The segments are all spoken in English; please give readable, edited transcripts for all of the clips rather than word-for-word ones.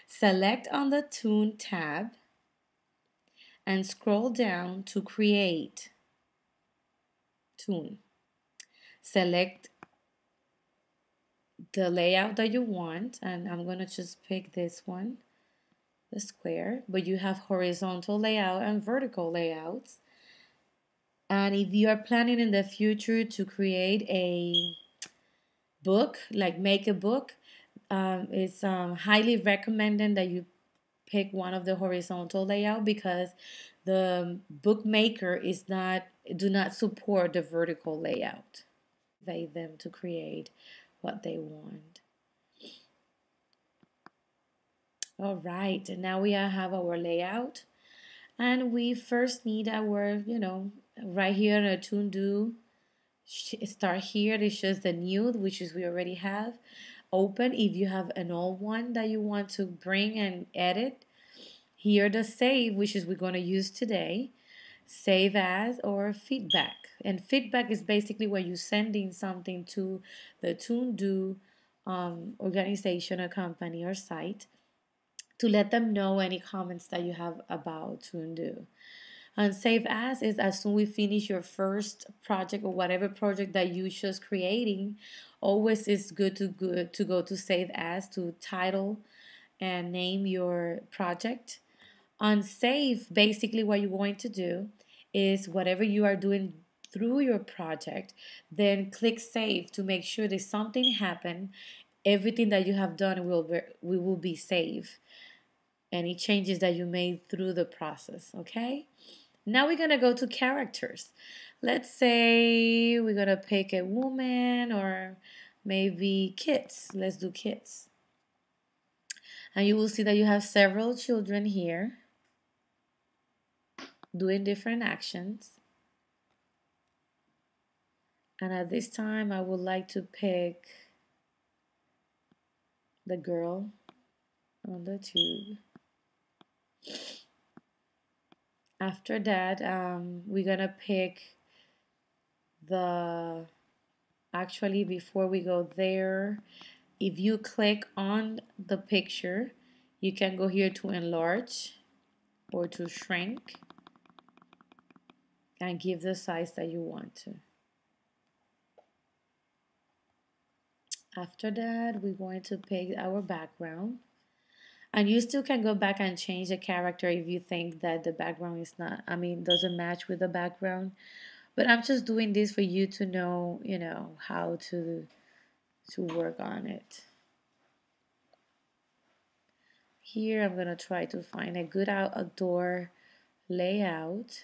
Select on the Toon tab and scroll down to create Toon. Select the layout that you want, and I'm going to just pick this one, the square, but you have horizontal layout and vertical layouts. And if you are planning in the future to create a book, like make a book, it's highly recommended that you pick one of the horizontal layout because the bookmaker is not do not support the vertical layout. They them to create what they want. All right, and now we have our layout, and we first need our, right here in a Toon Do. Start here. It shows the new, which is we already have. Open if you have an old one that you want to bring and edit. Here the save, which is we're going to use today. Save as or feedback. And feedback is basically where you're sending something to the Toon Do organization or company or site to let them know any comments that you have about Toon Do. And save as soon we finish your first project or whatever project that you just creating, always is good to go to save as to title and name your project. On save, basically what you're going to do is whatever you are doing through your project, then click save to make sure that something happened. Everything that you have done will be saved. Any changes that you made through the process, okay? Now we're gonna go to characters. Let's say we're gonna pick a woman or maybe kids. Let's do kids. And you will see that you have several children here doing different actions. And at this time, I would like to pick the girl on the tube. After that, we're gonna pick the, actually before we go there, if you click on the picture, you can go here to enlarge or to shrink and give the size that you want to. After that, we're going to pick our background. And you still can go back and change the character if you think that the background is not, doesn't match with the background. But I'm just doing this for you to know, how to work on it. Here I'm going to try to find a good outdoor layout.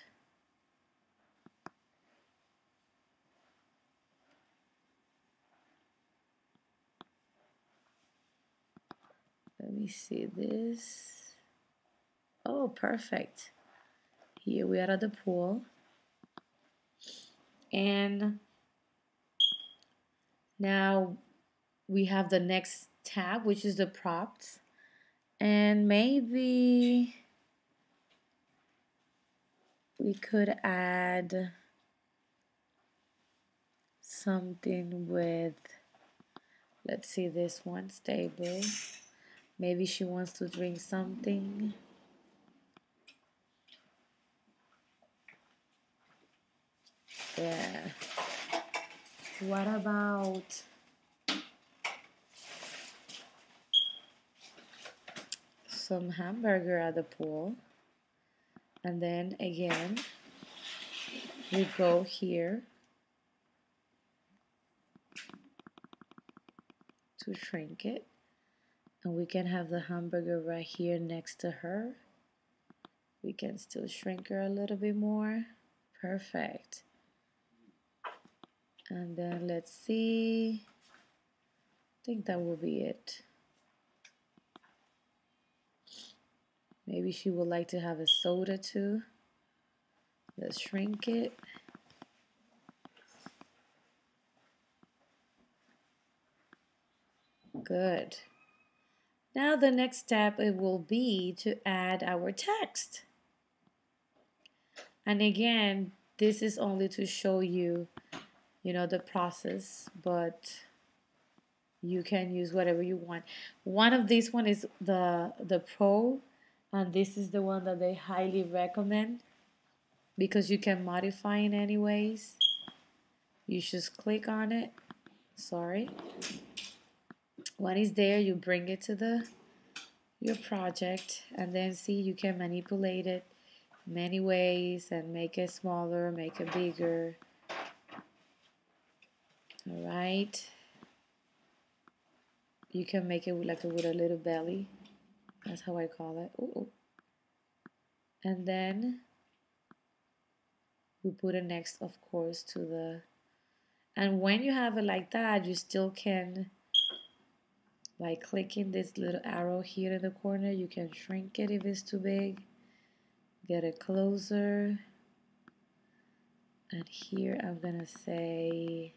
Let me see this. Oh, perfect. Here we are at the pool. And now we have the next tab, which is the props. And maybe we could add something with, let's see, this one, stable. Maybe she wants to drink something. Yeah. What about some hamburger at the pool? And then again, we go here to shrink it. And we can have the hamburger right here next to her. We can still shrink her a little bit more. Perfect. And then let's see. I think that will be it. Maybe she would like to have a soda too. Let's shrink it. Good. Now the next step, it will be to add our text. And again, this is only to show you, the process, but You can use whatever you want. One of these one is the Pro, and this is the one that they highly recommend because you can modify in any ways. You just click on it. Sorry. When it's there, you bring it to your project, and then see you can manipulate it many ways and make it smaller, make it bigger. All right. You can make it like with a little belly. That's how I call it. Ooh. And then we put it next, of course, to the, and when you have it like that, you still can, by clicking this little arrow here in the corner, you can shrink it if it's too big, get it closer. And here I'm gonna say,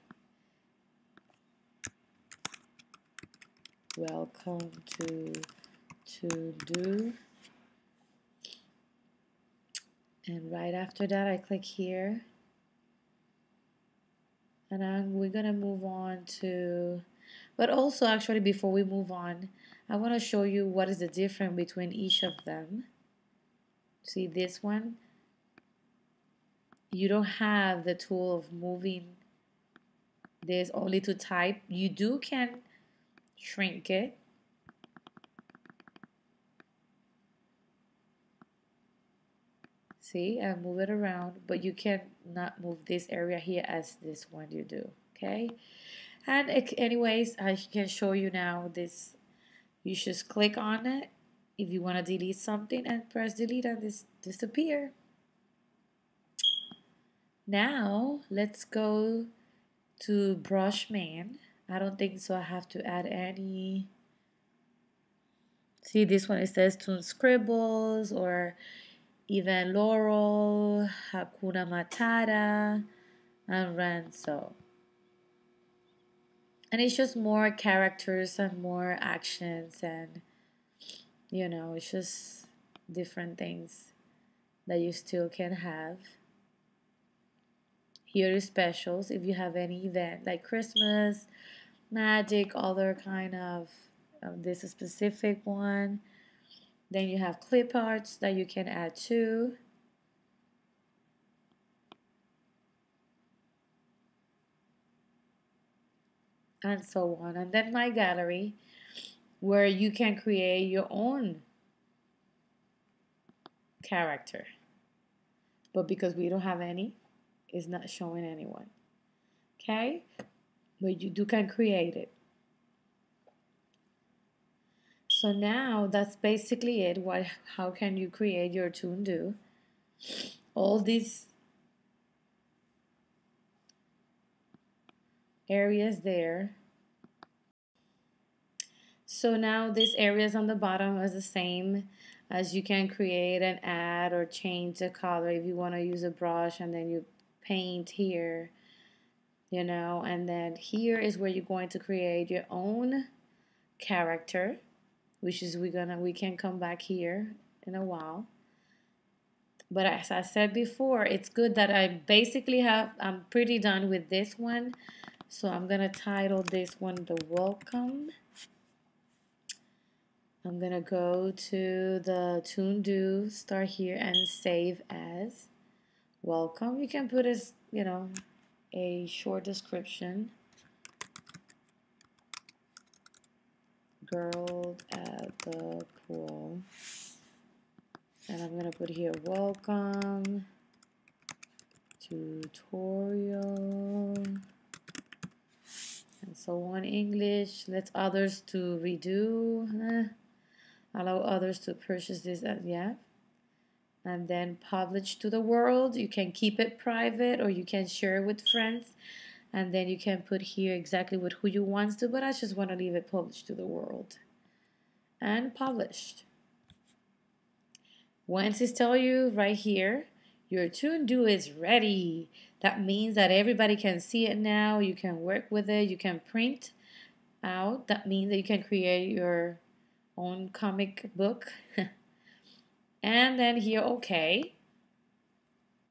welcome to Do. And right after that, I click here. And then we're gonna move on to, but also actually before we move on, I want to show you what is the difference between each of them. See this one? You don't have the tool of moving this only to type. You can shrink it. See, I move it around, but you can not move this area here as this one you do. Okay, and anyways, I can show you now this. You just click on it if you want to delete something and press delete and this disappear. Now let's go to brush man. I don't think so I have to add any. See this one, it says Toon Scribbles or even Laurel, Hakuna Matata, and Ranso. And it's just more characters and more actions, and it's just different things that you still can have. Here is specials if you have any event like Christmas, magic, other kind of this specific one. Then you have clip arts that you can add to. And so on. And then my gallery, where you can create your own character. But because we don't have any, it's not showing anyone. Okay? But you can create it. So now that's basically it. How can you create your Toon Do? All these areas there. So now these areas on the bottom is the same as you can create and add or change the color if you want to use a brush, and then you paint here, and then here is where you're going to create your own character, which is we can come back here in a while. But as I said before, it's good that I'm pretty done with this one. So I'm gonna title this one the welcome. I'm gonna go to the Toon Do, start here and save as welcome. You can put as, a short description. Girl at the pool. And I'm gonna put here welcome tutorial and so on. English. Let others to redo. Allow others to purchase this. Yeah. And then publish to the world. You can keep it private or you can share it with friends. And then you can put here exactly with who you want to, but I just want to leave it published to the world. And published. Once it's tell you right here, your Toon Do is ready. That means that everybody can see it now. You can work with it. You can print out. That means that you can create your own comic book. And then here, okay.